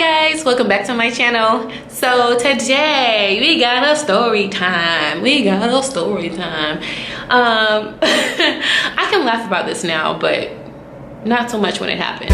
guys, welcome back to my channel. So today we got a story time. I can laugh about this now, but not so much when it happens.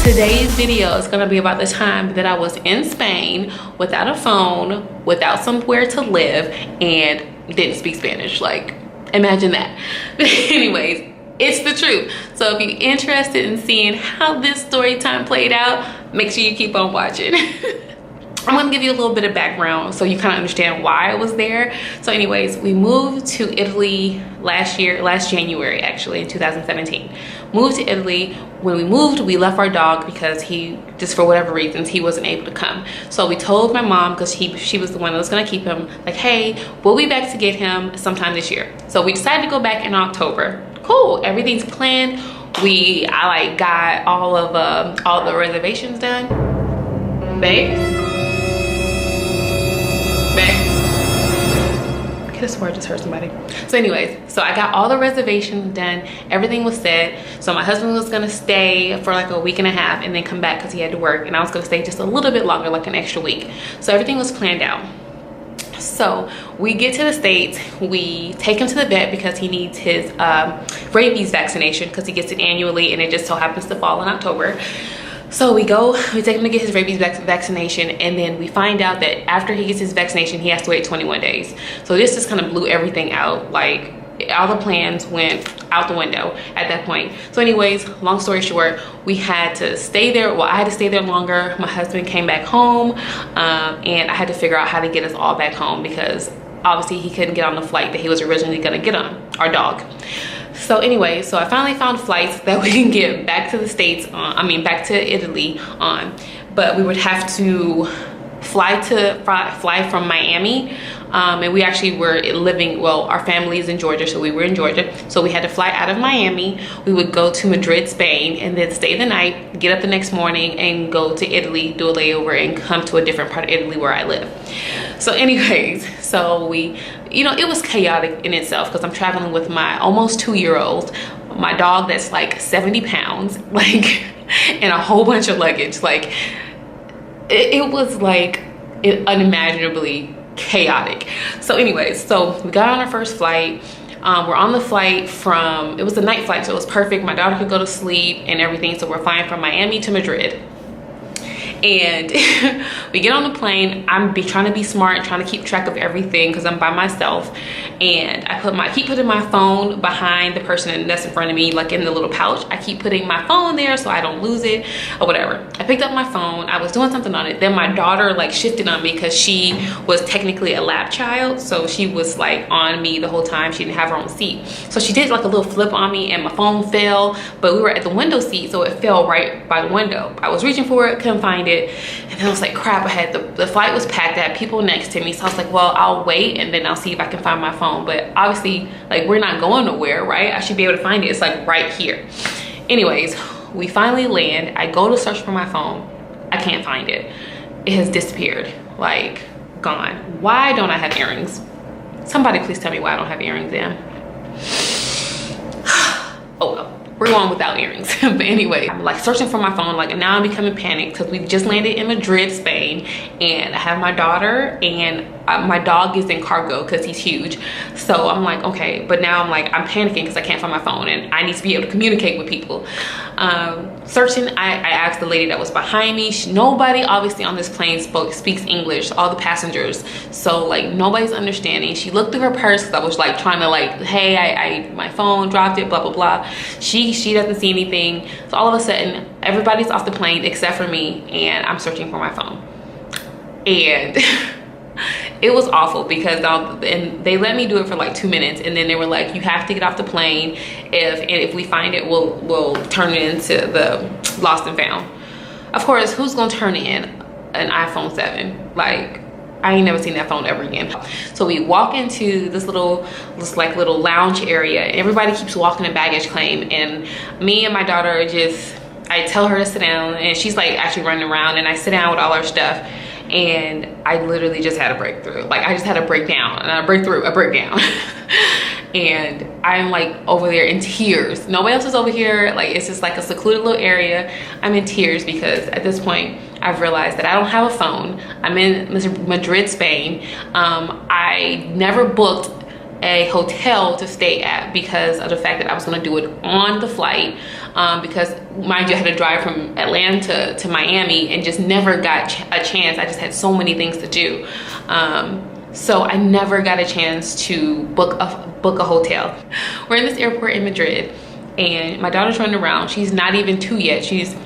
Today's video is gonna be about the time that I was in Spain without a phone, without somewhere to live, and didn't speak Spanish. Like, imagine that. But anyways, it's the truth. So if you're interested in seeing how this story time played out, make sure you keep on watching. I'm gonna give you a little bit of background so you kind of understand why I was there. So anyways, we moved to Italy last January, actually, in 2017. Moved to Italy. When we moved, we left our dog because he, just for whatever reasons, he wasn't able to come. So we told my mom, because she was the one that was gonna keep him, like, hey, we'll be back to get him sometime this year. So we decided to go back in October. Cool, everything's planned. I got all the reservations done. Babe? I could have swore I just heard somebody. So anyways, so I got all the reservations done. Everything was set. So my husband was gonna stay for like a week and a half and then come back because he had to work, and I was gonna stay just a little bit longer, like an extra week. So everything was planned out. So we get to the States, we take him to the vet because he needs his rabies vaccination because he gets it annually and it just so happens to fall in October. So we take him to get his rabies vaccination, and then we find out that after he gets his vaccination, he has to wait 21 days. So this just kind of blew everything out. Like, all the plans went out the window at that point. So anyways, long story short, we had to stay there. Well, I had to stay there longer. My husband came back home, and I had to figure out how to get us all back home because obviously he couldn't get on the flight that he was originally gonna get on, our dog. So anyway, so I finally found flights that we can get back to the States back to Italy on, but we would have to fly from Miami, and we actually were living, well, our family is in Georgia, so we were in Georgia, so we had to fly out of Miami. We would go to Madrid, Spain, and then stay the night, get up the next morning and go to Italy, do a layover, and come to a different part of Italy where I live. So anyways, so we, it was chaotic in itself because I'm traveling with my almost 2-year-old, my dog that's like 70 pounds, like, and a whole bunch of luggage. Like, it was like unimaginably chaotic. So anyways, so we got on our first flight. We're on the flight it was a night flight, so it was perfect. My daughter could go to sleep and everything. So we're flying from Miami to Madrid. And we get on the plane. I'm trying to be smart, trying to keep track of everything because I'm by myself. And I keep putting my phone behind the person that's in front of me, like in the little pouch. I keep putting my phone there so I don't lose it or whatever. I picked up my phone. I was doing something on it. Then my daughter like shifted on me because she was technically a lap child. So she was like on me the whole time. She didn't have her own seat. So she did like a little flip on me and my phone fell, but we were at the window seat, so it fell right by the window. I was reaching for it, couldn't find it. And then I was like, crap, the flight was packed. I had people next to me. So I was like, well, I'll wait and then I'll see if I can find my phone. But obviously, like, we're not going nowhere, right? I should be able to find it. It's like right here. Anyways, we finally land. I go to search for my phone. I can't find it. It has disappeared, like gone. Why don't I have earrings? Somebody please tell me why I don't have earrings in. Oh well. We're going without earrings. But anyway, I'm like searching for my phone, like, and now I'm becoming panicked because we've just landed in Madrid, Spain, and I have my daughter, and my dog is in cargo because he's huge. So I'm like, okay, but now I'm panicking because I can't find my phone and I need to be able to communicate with people. Searching, I asked the lady that was behind me. Nobody obviously on this plane speaks English, all the passengers, so like nobody's understanding. She looked through her purse because I was like trying to like, hey, my phone dropped it, blah blah blah. She doesn't see anything. So all of a sudden everybody's off the plane except for me, and I'm searching for my phone. And it was awful because they let me do it for like 2 minutes, and then they were like, you have to get off the plane. If we find it, we'll turn it into the lost and found. Of course, who's gonna turn in an iPhone 7? Like, I ain't never seen that phone ever again. So we walk into this little lounge area, and everybody keeps walking in baggage claim, and me and my daughter I tell her to sit down, and she's like actually running around, and I sit down with all our stuff, and I literally just had a breakthrough. Like, I just had a breakdown, and a breakdown. and I'm like over there in tears. Nobody else is over here. Like, it's just like a secluded little area. I'm in tears because at this point I've realized that I don't have a phone. I'm in Madrid, Spain. I never booked a hotel to stay at because of the fact that I was going to do it on the flight, because mind you, I had to drive from Atlanta to Miami and just never got a chance. I just had so many things to do, so I never got a chance to book a hotel. We're in this airport in Madrid and my daughter's running around. She's not even 2 yet. She's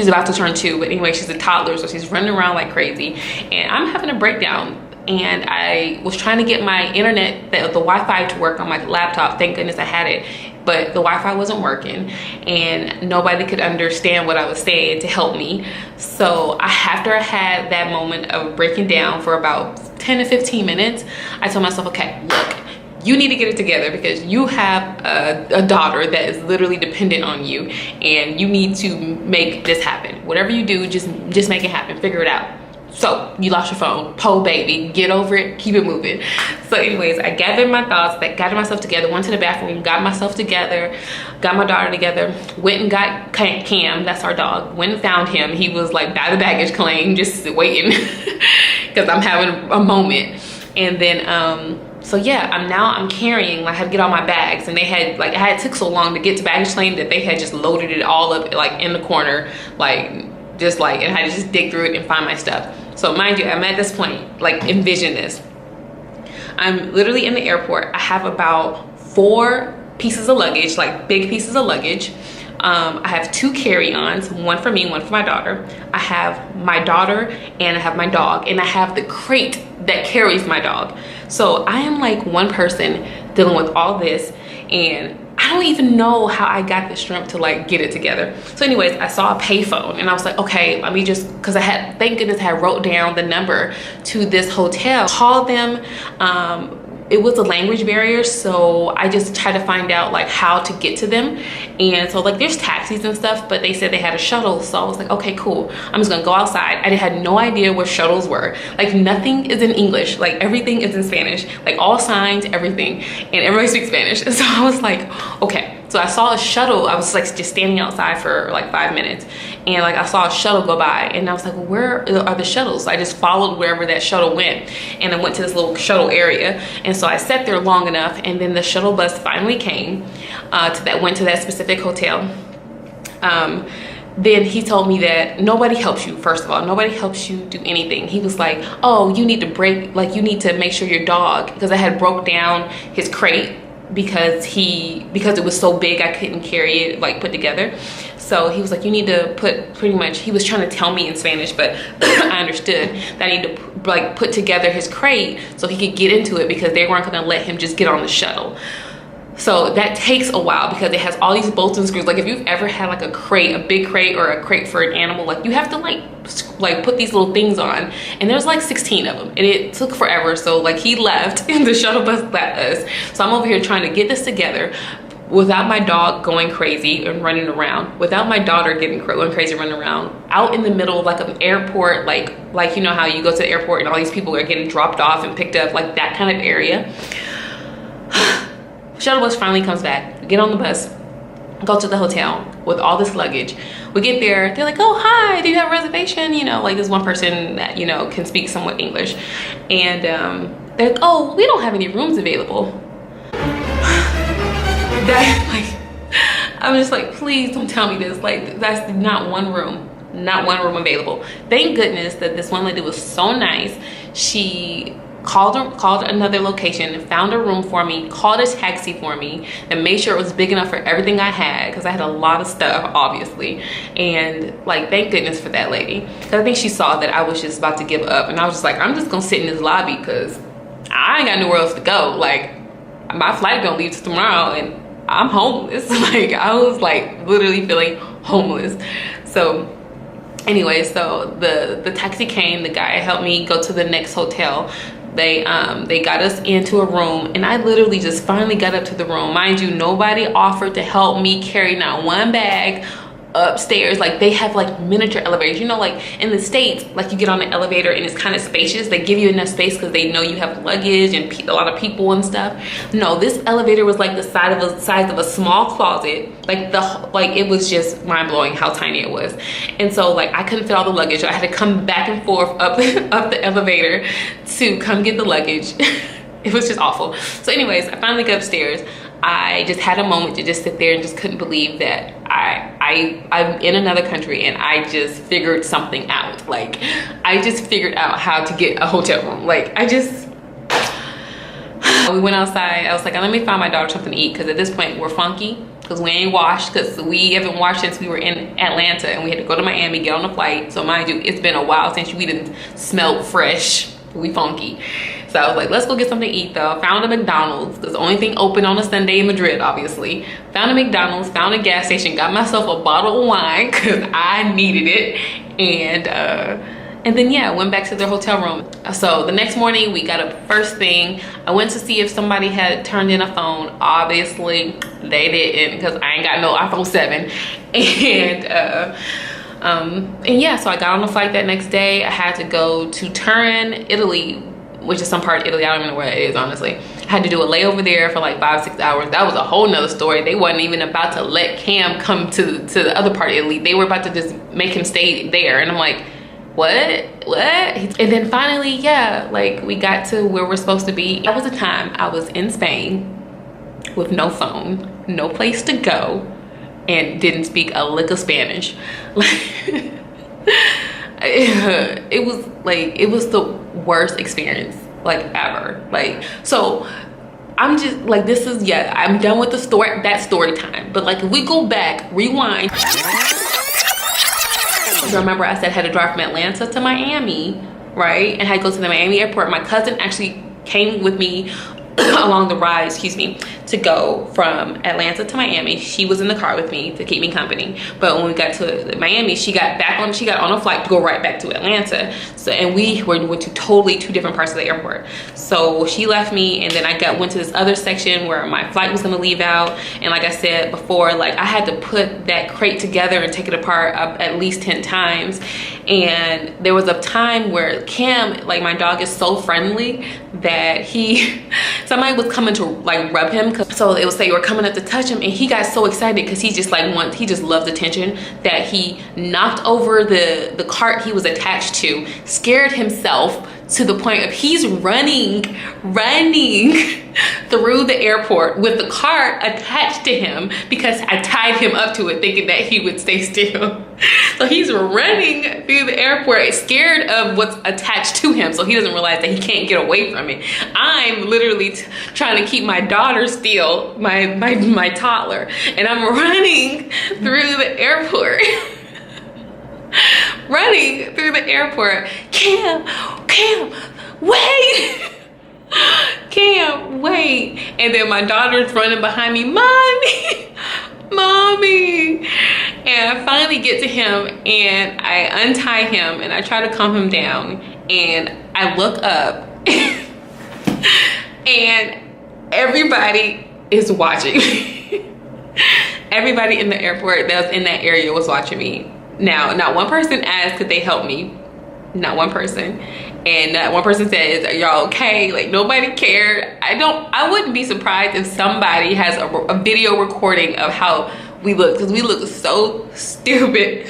about to turn 2, but anyway, she's a toddler, so she's running around like crazy, and I'm having a breakdown. And I was trying to get my internet, the Wi-Fi to work on my laptop. Thank goodness I had it, but the Wi-Fi wasn't working and nobody could understand what I was saying to help me. So after I had that moment of breaking down for about 10 to 15 minutes, I told myself, okay, look, you need to get it together because you have a daughter that is literally dependent on you, and you need to make this happen. Whatever you do, just make it happen, figure it out. So you lost your phone, po baby, get over it, keep it moving. So anyways, I gathered my thoughts, gathered myself together, went to the bathroom, got myself together, got my daughter together, went and got Cam, that's our dog, went and found him. He was like by the baggage claim, just waiting because I'm having a moment. And then so yeah, I'm carrying, like, I had to get all my bags, and they had, like, it took so long to get to baggage claim that they had just loaded it all up like in the corner, and I had to just dig through it and find my stuff. So mind you, I'm at this point, like, envision this. I'm literally in the airport. I have about 4 pieces of luggage, like big pieces of luggage. I have 2 carry-ons, one for me, one for my daughter. I have my daughter and I have my dog, and I have the crate that carries my dog. So I am like one person dealing with all this, and I don't even know how I got the strength to like get it together. So anyways, I saw a payphone and I was like, okay, let me just, because thank goodness I had wrote down the number to this hotel, called them. It was a language barrier, so I just tried to find out like how to get to them. And so like there's taxis and stuff, but they said they had a shuttle, so I was like, okay, cool, I'm just gonna go outside. I had no idea what shuttles were. Like nothing is in English, like everything is in Spanish, like all signs, everything, and everybody speaks Spanish. And so I was like, okay. So I saw a shuttle. I was like just standing outside for like 5 minutes, and like I saw a shuttle go by, and I was like, well, where are the shuttles? So I just followed wherever that shuttle went, and I went to this little shuttle area. And so I sat there long enough, and then the shuttle bus finally came went to that specific hotel. Then he told me that nobody helps you. First of all, nobody helps you do anything. He was like, oh, you need to make sure your dog, because I had broke down his crate because it was so big I couldn't carry it like put together. So he was like, you need to put, pretty much, he was trying to tell me in Spanish, but I understood that I need to like put together his crate so he could get into it, because they weren't gonna let him just get on the shuttle. So that takes a while because it has all these bolts and screws. Like if you've ever had like a crate, a big crate, or a crate for an animal, like you have to like put these little things on, and there's like 16 of them, and it took forever. So like he left and the shuttle bus left us. So I'm over here trying to get this together without my dog going crazy and running around, without my daughter going crazy running around, out in the middle of like an airport, like you know how you go to the airport and all these people are getting dropped off and picked up, like that kind of area. Shuttle bus finally comes back. We get on the bus, go to the hotel with all this luggage. We get there, they're like, oh, hi, do you have a reservation? You know, like this one person that, you know, can speak somewhat English. And they're like, oh, we don't have any rooms available. I'm just like, please don't tell me this. Like, that's not one room available. Thank goodness that this one lady was so nice. She called another location and found a room for me, called a taxi for me, and made sure it was big enough for everything I had, because I had a lot of stuff, obviously. And like, thank goodness for that lady, because I think she saw that I was just about to give up, and I was just like, I'm just gonna sit in this lobby because I ain't got nowhere else to go. Like, my flight don't leave till tomorrow and I'm homeless. Like, I was like literally feeling homeless. So anyway, so the taxi came, the guy helped me go to the next hotel. They got us into a room, and I literally just finally got up to the room. Mind you, nobody offered to help me carry not one bag upstairs. Like they have like miniature elevators, you know, like in the States, like you get on the elevator and it's kind of spacious. They give you enough space because they know you have luggage and a lot of people and stuff. No, this elevator was like the size of a small closet. Like it was just mind-blowing how tiny it was. And so like I couldn't fit all the luggage, so I had to come back and forth up the elevator to come get the luggage. It was just awful. So anyways, I finally got upstairs. I just had a moment to just sit there and just couldn't believe that I'm in another country and I just figured something out. Like I just figured out how to get a hotel room. Like we went outside. I was like, let me find my daughter something to eat, because at this point we're funky because we ain't washed, because we haven't washed since we were in Atlanta and we had to go to Miami, get on a flight. So mind you, it's been a while since we didn't smell fresh. We funky. So I was like, let's go get something to eat though. Found a McDonald's. That's the only thing open on a Sunday in Madrid, obviously. Found a McDonald's, found a gas station, got myself a bottle of wine because I needed it. And then yeah, went back to their hotel room. So the next morning we got up first thing. I went to see if somebody had turned in a phone. Obviously they didn't, because I ain't got no iPhone 7. And yeah, so I got on a flight that next day. I had to go to Turin, Italy, which is some part of Italy. I don't even know where it is, honestly. I had to do a layover there for like 5-6 hours. That was a whole nother story. They wasn't even about to let Cam come to the other part of Italy. They were about to just make him stay there. And I'm like, what? And then finally, yeah, like we got to where we're supposed to be. That was the time I was in Spain with no phone, no place to go, and didn't speak a lick of Spanish. It was the worst experience like ever. Like, so I'm just like, this is, yeah, I'm done with that story time. But like if we go back, rewind. So remember I said I had to drive from Atlanta to Miami, right? And I had to go to the Miami airport. My cousin actually came with me along the ride, excuse me, to go from Atlanta to Miami. She was in the car with me to keep me company. But when we got to Miami, she got on a flight to go right back to Atlanta. So, and we went to totally two different parts of the airport. So she left me, and then I went to this other section where my flight was gonna leave out. And like I said before, like I had to put that crate together and take it apart at least 10 times. And there was a time where Cam, like my dog, is so friendly that somebody was coming to like rub him. So it would say we're coming up to touch him, and he got so excited because he just loves attention, that he knocked over the cart he was attached to, scared himself to the point of he's running through the airport with the cart attached to him because I tied him up to it thinking that he would stay still. So he's running through the airport scared of what's attached to him, so he doesn't realize that he can't get away from it. I'm literally trying to keep my daughter still, my toddler, and I'm running through the airport. Running through the airport. Cam, wait. Cam, wait. And then my daughter's running behind me, mommy. And I finally get to him and I untie him and I try to calm him down, and I look up and everybody is watching me. Everybody in the airport that was in that area was watching me. Now, not one person asked could they help me. Not one person. And not one person says, are y'all okay? Like nobody cared. I wouldn't be surprised if somebody has a video recording of how we look, because we look so stupid.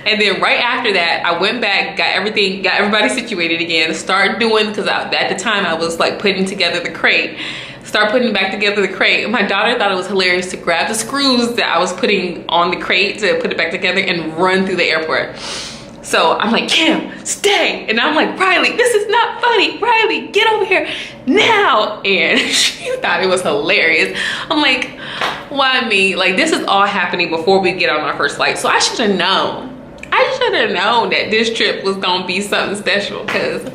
And then right after that, I went back, got everybody situated again, started doing, because at the time I was like putting together the crate. Start putting back together the crate. My daughter thought it was hilarious to grab the screws that I was putting on the crate to put it back together and run through the airport. So I'm like, Cam, stay. And I'm like, Riley, this is not funny. Riley, get over here now. And she thought it was hilarious. I'm like, why me? Like, this is all happening before we get on our first flight. So I should have known. I should have known that this trip was gonna be something special, because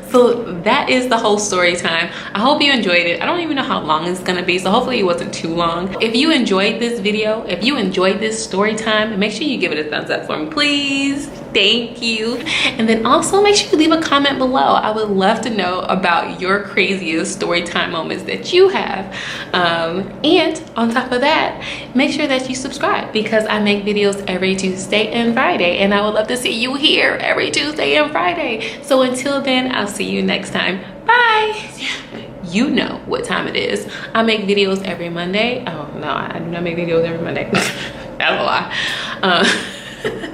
so that is the whole story time. I hope you enjoyed it. I don't even know how long it's gonna be, so hopefully it wasn't too long. If you enjoyed this video, if you enjoyed this story time, make sure you give it a thumbs up for me, please. Thank you. And then also make sure you leave a comment below. I would love to know about your craziest story time moments that you have. And on top of that, make sure that you subscribe, because I make videos every Tuesday and Friday, and I would love to see you here every Tuesday and Friday. So until then, I'll see you next time. Bye. You know what time it is. I make videos every Monday. Oh no, I do not make videos every Monday. That's a lie.